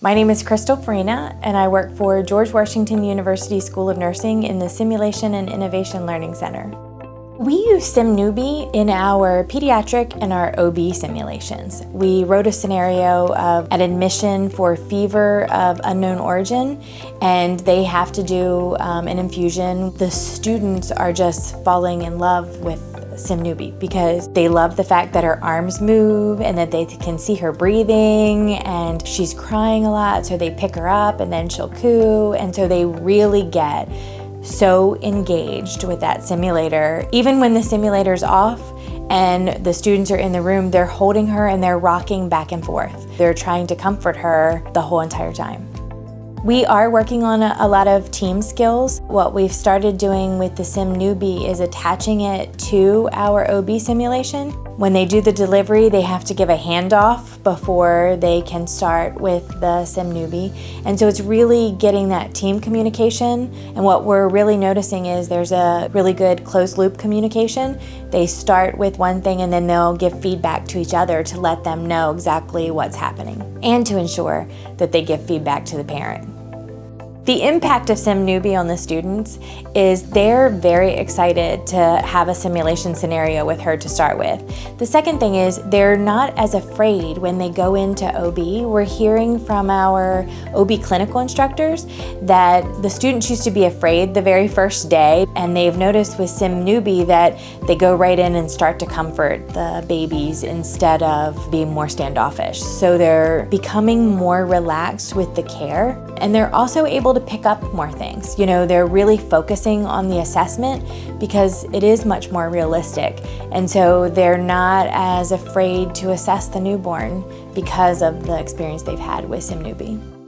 My name is Crystel Farina, and I work for George Washington University School of Nursing in the Simulation and Innovation Learning Center. We use SimNewB in our pediatric and our OB simulations. We wrote a scenario of an admission for fever of unknown origin, and they have to do an infusion. The students are just falling in love with SimNewB because they love the fact that her arms move and that they can see her breathing, and she's crying a lot, so they pick her up and then she'll coo, and so they really get so engaged with that simulator. Even when the simulator's off and the students are in the room, they're holding her and they're rocking back and forth. They're trying to comfort her the whole entire time. We are working on a lot of team skills. What we've started doing with the SimNewB is attaching it to our OB simulation. When they do the delivery, they have to give a handoff before they can start with the SimNewB. And so it's really getting that team communication. And what we're really noticing is there's a really good closed loop communication. They start with one thing and then they'll give feedback to each other to let them know exactly what's happening and to ensure that they give feedback to the parent. The impact of SimNewB on the students is they're very excited to have a simulation scenario with her to start with. The second thing is they're not as afraid when they go into OB. We're hearing from our OB clinical instructors that the students used to be afraid the very first day, and they've noticed with SimNewB that they go right in and start to comfort the babies instead of being more standoffish. So they're becoming more relaxed with the care, and they're also able to pick up more things. You know, they're really focusing on the assessment because it is much more realistic. And so they're not as afraid to assess the newborn because of the experience they've had with SimNewB.